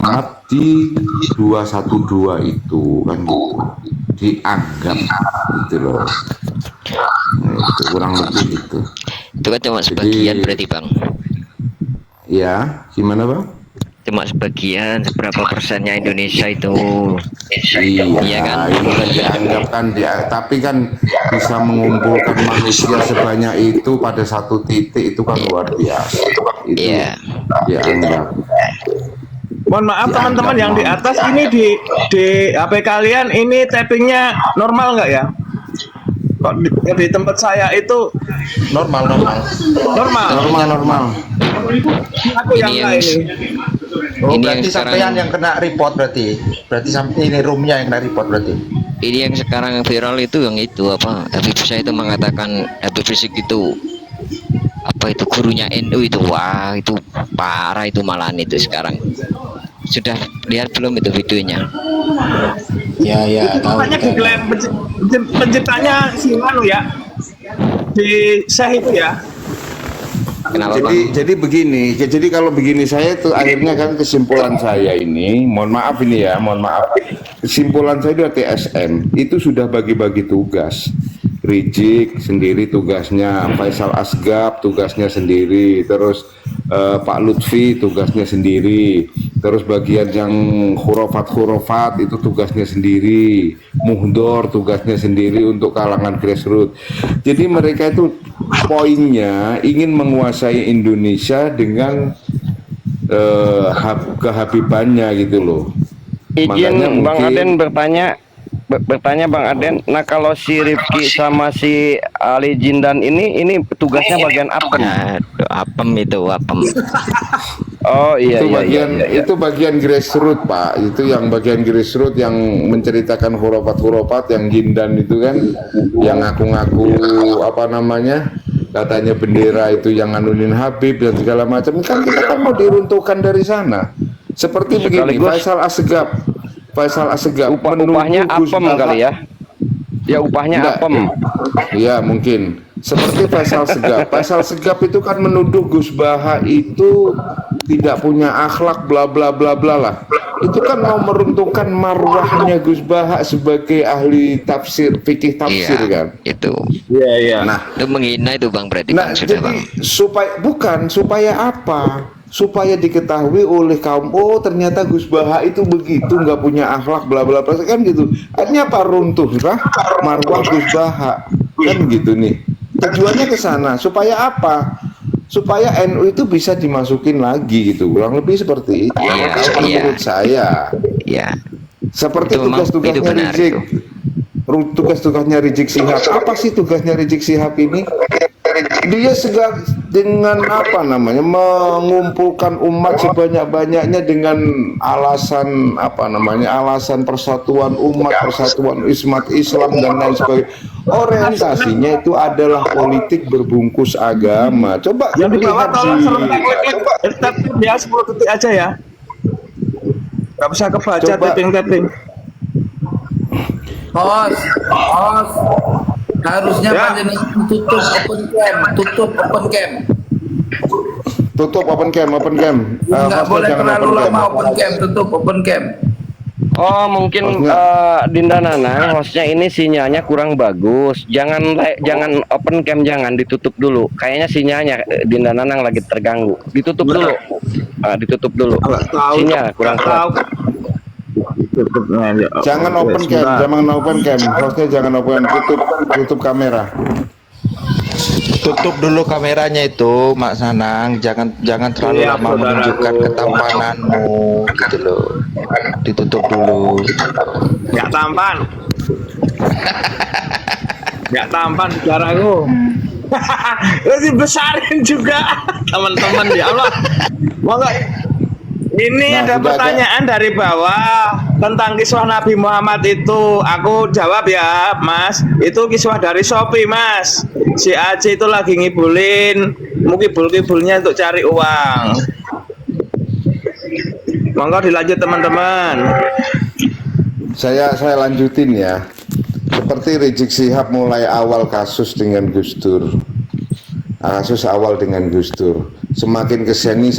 Muhammad di 212 itu kan gitu. Dianggap gitu loh. Nah, itu kurang lebih gitu. Itu kan cuma sebagian berarti Bang. Ya, gimana Bang? Cuma sebagian, seberapa persennya Indonesia itu. Iya kan? Itu kan dianggap kan tapi kan bisa mengumpulkan manusia sebanyak itu pada satu titik itu kan luar biasa. Itu dianggap. Mohon maaf teman-teman yang di atas ini di HP kalian ini tappingnya normal nggak ya? Kok di tempat saya itu normal. Aku yang nggak ini. Oh, ini berarti sampean yang kena report berarti sampai ini roomnya yang kena report berarti. Ini yang sekarang viral itu yang itu apa? Habib Syah itu mengatakan Habib Rizik itu apa itu gurunya NU itu, wah itu parah itu malahan itu sekarang. Sudah lihat belum itu videonya? Ya tahu. Makanya diklaim penciptanya si Manu ya, di Syekh itu ya. Kenapa Jadi begini, jadi kalau begini saya tuh akhirnya kan kesimpulan saya ini, mohon maaf, kesimpulan saya dari TSM itu sudah bagi-bagi tugas. Rizik sendiri tugasnya, Faisal Asgab tugasnya sendiri, terus Pak Lutfi tugasnya sendiri, terus bagian yang khurafat itu tugasnya sendiri, Muhdor tugasnya sendiri untuk kalangan grassroots. Jadi mereka itu poinnya ingin menguasai Indonesia dengan kehabibannya gitu loh. Izin Bang Aden bertanya Bang Aden. Nah kalau si Rifki sama si Ali Jindan ini tugasnya bagian apem. Apem itu apem. Oh iya itu bagian grassroots Pak, itu yang bagian grassroots yang menceritakan hurufat yang Jindan itu kan, yang ngaku-ngaku apa namanya, katanya bendera itu yang anunin Habib dan segala macam, kan kita kan mau diruntuhkan dari sana. Seperti begini, Faisal Asegaf upahnya apem kali ya. Ya upahnya apem. Iya mungkin. Seperti Faisal Segaf itu kan menuduh Gus Baha itu tidak punya akhlak bla bla bla bla lah. Itu kan mau meruntuhkan marwahnya Gus Baha sebagai ahli tafsir, fikih tafsir kan. Itu. Iya. Nah, itu menghina itu Bang berarti Bang, sudah jadi, Bang. supaya apa? Supaya diketahui oleh kaum, oh ternyata Gus Baha itu begitu, nggak punya akhlak bla bla bla kan gitu. Artinya apa? Runtuh marwah Gus Baha kan gitu nih. Tujuannya ke sana supaya apa? Supaya NU itu bisa dimasukin lagi gitu, kurang lebih seperti itu. Menurut saya. Iya. Seperti tugas-tugasnya Rizik. Tugas-tugasnya Rizik Syihab. Apa sih tugasnya Rizik Syihab ini? Dia segala dengan apa namanya, mengumpulkan umat sebanyak-banyaknya dengan alasan apa namanya, alasan persatuan umat, persatuan umat Islam dan lain sebagainya. Orientasinya itu adalah politik berbungkus agama. Coba yang di bawah tolong klik ya 10 detik aja ya. Gak bisa kebaca tapping. Host, harusnya panjenengan tutup open cam. Nggak boleh terlalu lama tutup open cam. Oh mungkin Dinda Nanang hostnya ini sinyalnya kurang bagus. Jangan open cam, jangan ditutup dulu. Kayaknya sinyalnya Dinda Nanang lagi terganggu. Ditutup dulu. Sinyal kurang kuat. Jangan open cam, hostnya jangan open, tutup kamera. Tutup dulu kameranya itu, Mak Sanang. Jangan terlalu lama menunjukkan ketampananmu, gitu loh. Ditutup dulu. Nggak tampan saudaraku. Lebih besarin juga teman-teman ya Allah. Ini ada pertanyaan dari bawah tentang kisah Nabi Muhammad itu. Aku jawab ya, Mas. Itu kisah dari Shopee, Mas. Si Aceh itu lagi ngibulin, kibul-kibulnya untuk cari uang. Monggo dilanjut teman-teman. Saya lanjutin ya. Seperti Rizik Syihab mulai awal kasus dengan Gus Dur. Kasus awal dengan Gus Dur. Semakin kesini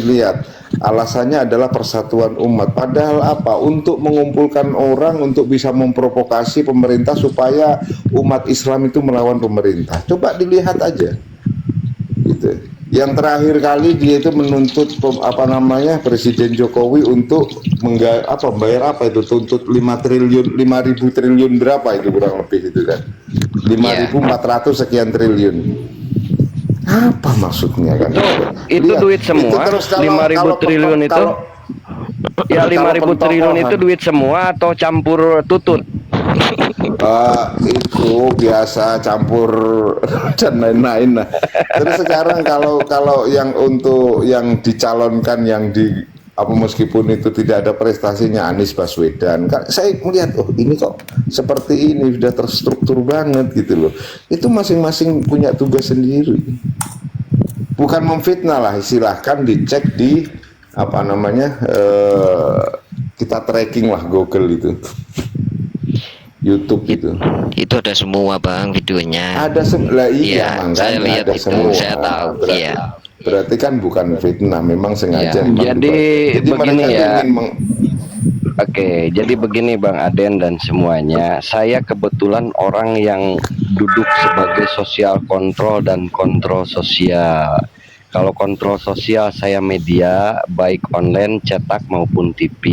lihat alasannya adalah persatuan umat. Padahal apa? Untuk mengumpulkan orang untuk bisa memprovokasi pemerintah supaya umat Islam itu melawan pemerintah. Coba dilihat aja. Gitu. Yang terakhir kali dia itu menuntut Presiden Jokowi untuk bayar apa itu, tuntut 5.000 triliun berapa itu kurang lebih itu kan, 5.400 sekian triliun. Apa maksudnya kan? Itu Lihat, duit semua. itu terus 5.000 triliun itu. Ya 5.000 triliun itu duit semua atau campur tutut? Itu biasa campur dan lain-lain. Nah, terus sekarang kalau yang untuk yang dicalonkan yang di meskipun itu tidak ada prestasinya Anies Baswedan, kan saya melihat ini kok seperti ini sudah terstruktur banget gitu loh. Itu masing-masing punya tugas sendiri. Bukan memfitnah lah, silahkan dicek di kita tracking lah Google itu. YouTube itu ada semua bang videonya. Ada iya, saya lihat itu semua. Saya tahu. Berarti kan bukan fitnah, memang sengaja. Jadi begini ya. Oke, jadi begini Bang Aden dan semuanya, saya kebetulan orang yang duduk sebagai sosial kontrol dan kontrol sosial. Kalau kontrol sosial saya media, baik online, cetak maupun TV.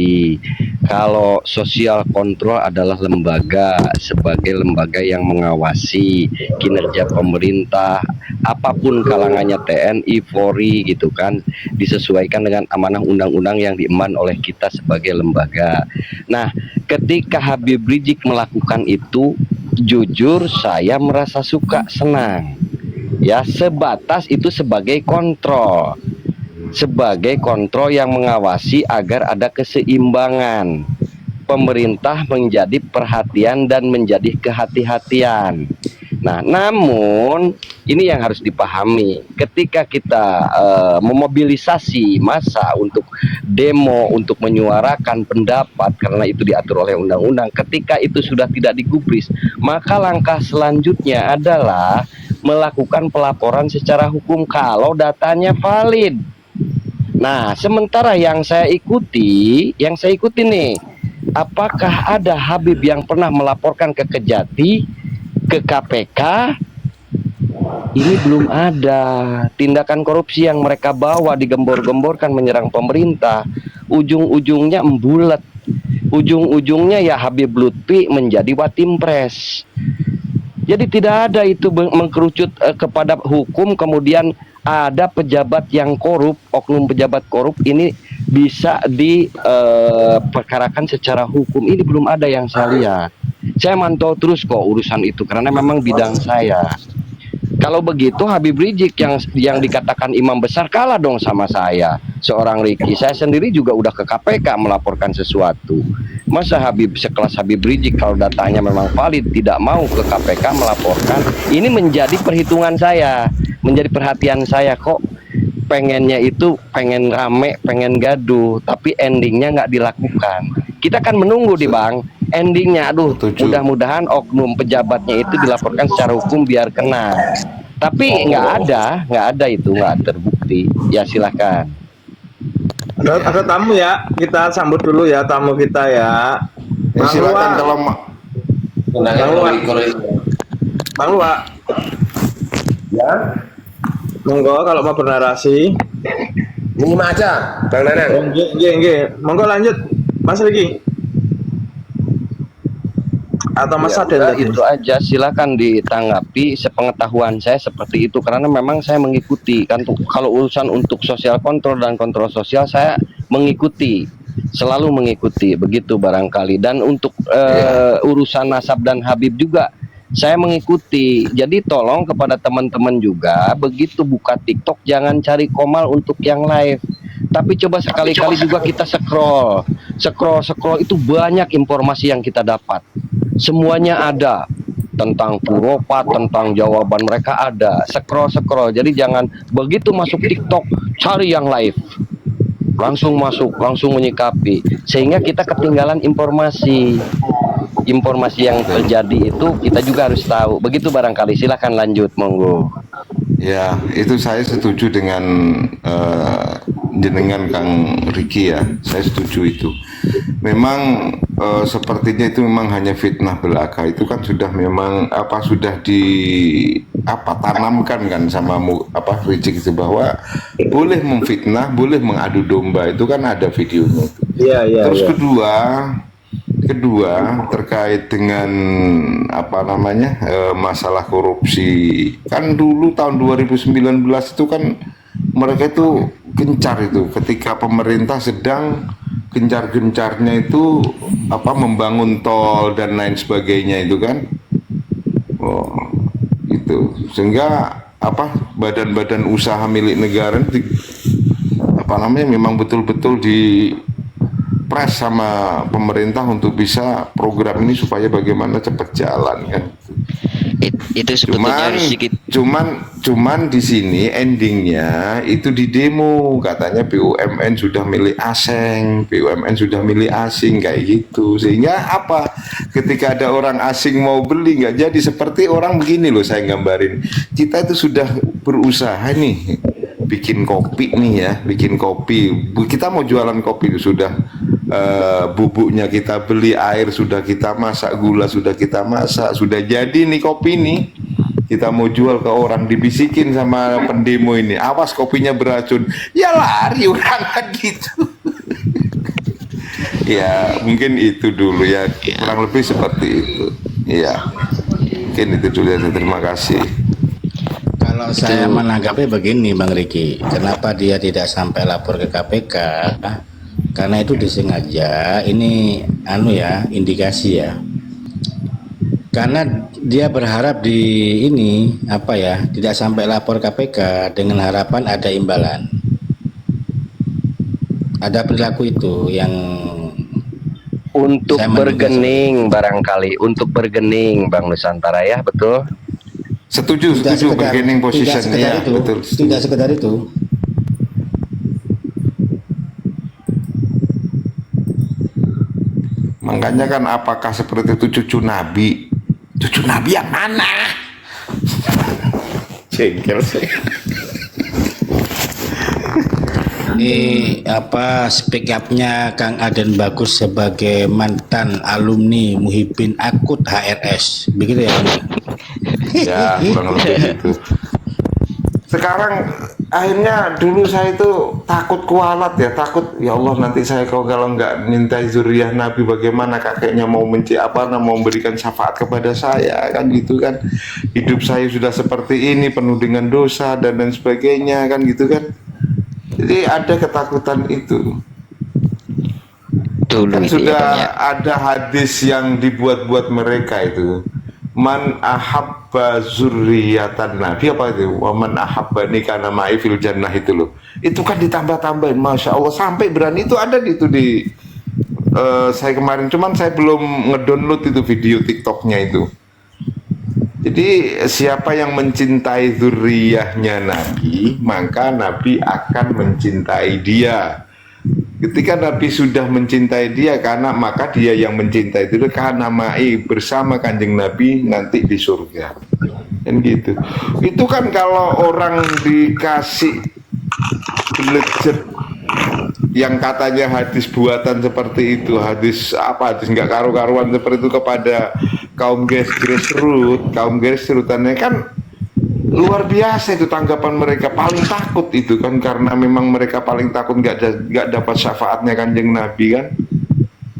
Kalau sosial kontrol adalah lembaga, sebagai lembaga yang mengawasi kinerja pemerintah, apapun kalangannya, TNI, Polri gitu kan, disesuaikan dengan amanah undang-undang yang diemban oleh kita sebagai lembaga. Nah, ketika Habib Rizik melakukan itu, jujur saya merasa suka, senang. Ya, sebatas itu sebagai kontrol yang mengawasi agar ada keseimbangan, pemerintah menjadi perhatian dan menjadi kehati-hatian. Nah, namun ini yang harus dipahami, ketika kita memobilisasi massa untuk demo, untuk menyuarakan pendapat karena itu diatur oleh undang-undang, ketika itu sudah tidak digubris, maka langkah selanjutnya adalah melakukan pelaporan secara hukum kalau datanya valid. Nah, sementara yang saya ikuti nih, apakah ada Habib yang pernah melaporkan ke Kejati, ke KPK? Ini belum ada. Tindakan korupsi yang mereka bawa digembor-gemborkan menyerang pemerintah, ujung-ujungnya embulet. Ujung-ujungnya ya Habib Lutfi menjadi Watimpres. Jadi tidak ada itu mengkerucut kepada hukum, kemudian ada pejabat yang korup, oknum pejabat korup ini bisa diperkarakan secara hukum. Ini belum ada yang saya lihat. Saya mantau terus kok urusan itu karena memang bidang saya. Kalau begitu Habib Rizik yang dikatakan imam besar kalah dong sama saya, seorang Ricky. Saya sendiri juga udah ke KPK melaporkan sesuatu. Masa Habib sekelas Habib Rizik kalau datanya memang valid tidak mau ke KPK melaporkan? Ini menjadi perhitungan saya, menjadi perhatian saya, kok pengennya itu pengen rame, pengen gaduh, tapi endingnya nggak dilakukan. Kita kan menunggu di Bang, endingnya aduh mudah-mudahan oknum pejabatnya itu dilaporkan secara hukum biar kena. Tapi nggak ada itu, nggak terbukti. Ya silahkan. Ada tamu ya, kita sambut dulu ya tamu kita ya. Ya, silakan kalau Bang Luak. Ya. Monggo kalau mau bernarasi. Ini aja, Bang Nanang. Nggih. Monggo lanjut, Mas Riki. Atau Mas Aden tadi? Itu aja, silakan ditanggapi. Sepengetahuan saya seperti itu karena memang saya mengikuti kan, kalau urusan untuk sosial kontrol dan kontrol sosial saya mengikuti, selalu mengikuti begitu barangkali. Dan untuk urusan Nasab dan Habib juga saya mengikuti. Jadi tolong kepada teman-teman juga, begitu buka TikTok jangan cari Komal untuk yang live, tapi coba sekali-kali juga kita scroll itu banyak informasi yang kita dapat. Semuanya ada tentang Puropat, tentang jawaban mereka ada. Scroll. Jadi jangan begitu masuk TikTok cari yang live, langsung masuk, langsung menyikapi, sehingga kita ketinggalan informasi yang terjadi itu kita juga harus tahu. Begitu barangkali. Silakan lanjut, monggo. ya itu saya setuju dengan jenengan Kang Riki ya, saya setuju itu. Memang sepertinya itu memang hanya fitnah belaka, itu kan sudah memang sudah tanamkan kan sama Rizik itu, bahwa boleh memfitnah, boleh mengadu domba, itu kan ada videonya itu. Terus kedua terkait dengan masalah korupsi, kan dulu tahun 2019 itu kan mereka itu gencar itu ketika pemerintah sedang gencar-gencarnya itu membangun tol dan lain sebagainya itu kan, itu sehingga badan-badan usaha milik negara memang betul-betul di press sama pemerintah untuk bisa program ini supaya bagaimana cepat jalan kan. Itu sebetulnya cuman di sini endingnya itu di demo katanya BUMN sudah milik asing, BUMN sudah milik asing kayak gitu, sehingga ketika ada orang asing mau beli nggak jadi. Seperti orang begini loh, saya gambarin, kita itu sudah berusaha nih bikin kopi nih ya, kita mau jualan kopi itu sudah bubuknya kita beli, air sudah kita masak, gula sudah kita masak, sudah jadi nih kopi nih, kita mau jual ke orang, dibisikin sama pendemo ini, awas kopinya beracun, ya lari orang kan gitu. Ya mungkin itu dulu ya, kurang lebih seperti itu ya, mungkin itu dulu ya. Terima kasih. Kalau saya menanggapi begini Bang Riki, kenapa dia tidak sampai lapor ke KPK? Karena itu disengaja, ini indikasi ya. Karena dia berharap tidak sampai lapor KPK dengan harapan ada imbalan. Ada perilaku itu yang untuk bergening barangkali, untuk bergening Bang Nusantara ya, betul? Setuju, bargaining position ya, betul. Tidak sekedar itu. Makanya kan apakah seperti itu cucu Nabi? Cucu Nabi yang mana? Jengkel sih. Ini speak up-nya Kang Aden Bagus sebagai mantan alumni Muhyiddin Akut HRS, begitu ya? Ya, kurang lebih gitu. Sekarang akhirnya dulu saya itu takut kualat ya, takut ya Allah nanti saya kalau nggak mintai zuriyah Nabi bagaimana, kakeknya mau mau memberikan syafaat kepada saya kan gitu kan, hidup saya sudah seperti ini penuh dengan dosa dan lain sebagainya kan gitu kan. Jadi ada ketakutan itu. Dulu Kan itu sudah ada hadis yang dibuat-buat mereka itu. Man ahabba zurriyatan Nabi, apa itu? Wa man ahabbani kana ma'i fil jannah, itu loh. Itu kan ditambah-tambahin, Masya Allah, sampai berani itu ada di saya kemarin, cuman saya belum ngedownload itu video TikToknya itu. Jadi siapa yang mencintai zuriyahnya Nabi, maka Nabi akan mencintai dia. Ketika Nabi sudah mencintai dia, maka dia yang mencintai itu karena ma'i, bersama kanjeng Nabi nanti di surga. Kan gitu. Itu kan kalau orang dikasih legit yang katanya hadis buatan seperti itu, hadis nggak karu-karuan seperti itu kepada kaum grassroots, kan luar biasa itu tanggapan mereka. Paling takut itu kan, karena memang mereka paling takut nggak dapat syafaatnya kanjeng Nabi kan.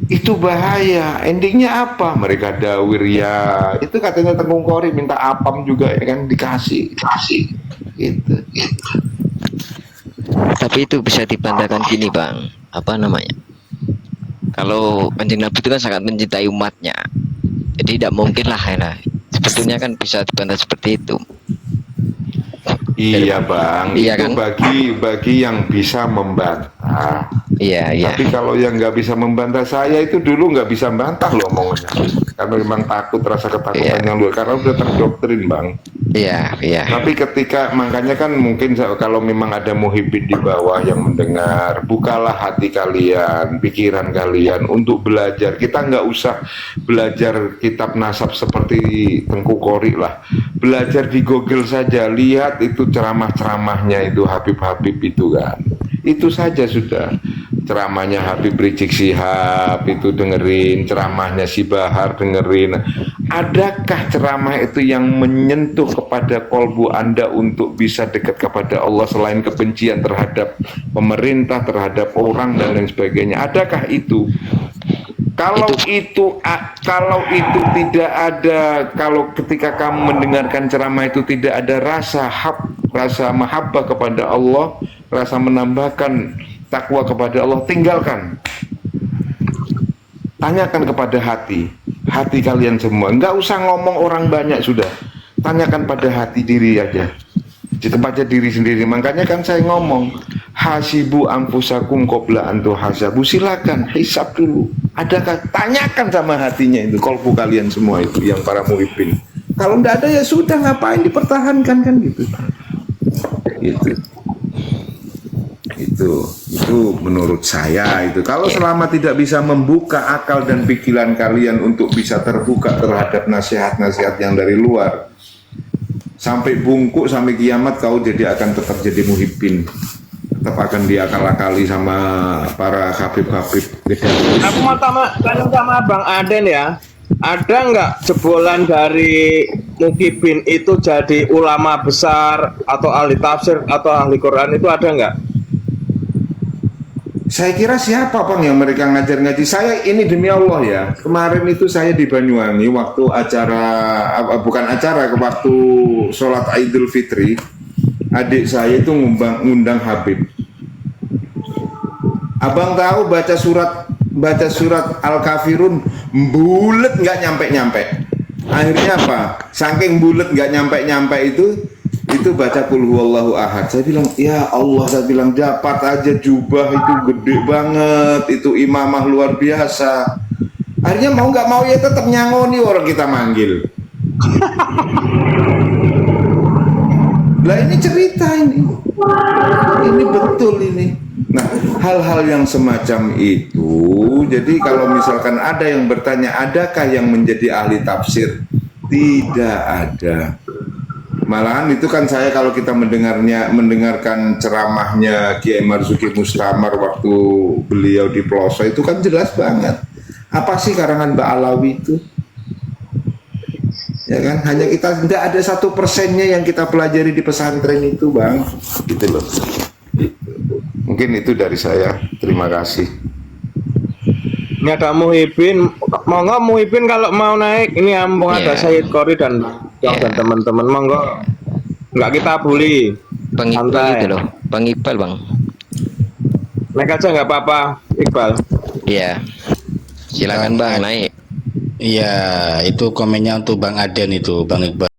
Itu bahaya. Endingnya apa? Mereka dawir ya. Itu katanya Tengku Kori minta apam juga ya kan, dikasih. Gitu. Tapi itu bisa dibantahkan gini Bang, kalau kanjeng Nabi itu kan sangat mencintai umatnya, jadi tidak mungkin lah sebetulnya kan bisa dibantah seperti itu. Iya Bang, iya itu kan? bagi yang bisa membantah. Iya. Tapi kalau yang nggak bisa membantah, saya itu dulu nggak bisa membantah loh omongannya, karena memang takut, rasa ketakutan yang luar, karena udah terdoktrin Bang. Iya. Tapi makanya kan mungkin kalau memang ada muhibbin di bawah yang mendengar, bukalah hati kalian, pikiran kalian untuk belajar. Kita nggak usah belajar kitab nasab seperti Tengku Kori lah. Belajar di Google saja, lihat itu ceramah-ceramahnya itu Habib itu kan. Itu saja sudah. Ceramahnya Habib Rizik Syihab itu dengerin, ceramahnya si Bahar dengerin. Adakah ceramah itu yang menyentuh kepada kolbu Anda untuk bisa dekat kepada Allah selain kebencian terhadap pemerintah, terhadap orang dan lain sebagainya? Adakah itu? Kalau itu tidak ada, kalau ketika kamu mendengarkan ceramah itu tidak ada rasa mahabbah kepada Allah, rasa menambahkan takwa kepada Allah, tinggalkan. Tanyakan kepada hati kalian semua. Enggak usah ngomong orang banyak sudah. Tanyakan pada hati diri aja. Pada diri sendiri. Makanya kan saya ngomong, hasibu anfusakum qabla an tuhasabu. Silakan hisab dulu. Adakah, tanyakan sama hatinya itu, kolbu kalian semua itu yang para muhibbin. Kalau enggak ada ya sudah, ngapain dipertahankan kan gitu. Itu menurut saya itu. Kalau selama tidak bisa membuka akal dan pikiran kalian untuk bisa terbuka terhadap nasihat-nasihat yang dari luar, sampai bungkuk sampai kiamat kau akan tetap jadi muhibbin, tetap akan diakal-akali sama para habib-habib. Aku mau tanya sama Bang Aden ya, ada nggak jebolan dari muhibbin itu jadi ulama besar atau ahli tafsir atau ahli Quran, itu ada nggak? Saya kira siapa Bang yang mereka ngajar-ngaji. Saya ini demi Allah ya, kemarin itu saya di Banyuwangi waktu waktu sholat Idul Fitri, adik saya itu ngundang Habib. Abang tahu baca surat Al-Kafirun bulet nggak nyampe. Akhirnya apa? Saking bulet nggak nyampe itu baca Qul huwallahu ahad. Saya bilang, ya Allah, saya bilang dapat aja jubah itu gede banget, itu imamah luar biasa. Akhirnya mau nggak mau ya tetap nyangoni orang kita manggil. Lah ini cerita ini betul ini. Nah, hal-hal yang semacam itu, jadi kalau misalkan ada yang bertanya, adakah yang menjadi ahli tafsir? Tidak ada. Malahan itu kan saya kalau kita mendengarkan ceramahnya Kiai Marzuki Mustamar waktu beliau di Ploso itu kan jelas banget. Apa sih karangan Mbak Alawi itu? Ya kan, hanya kita tidak ada 1%-nya yang kita pelajari di pesantren itu, Bang. Gitu loh. Mungkin itu dari saya. Terima kasih. Ini ada muhibbin, monggo muhibbin kalau mau naik, ini ampun ada Sayyid Qori dan teman-teman, monggo, nggak kita bully. Bang Iqbal itu loh, Bang Iqbal Bang. Naik aja nggak apa-apa, Iqbal. Iya, silakan Bang naik. Iya, itu komennya untuk Bang Aden itu, Bang Iqbal.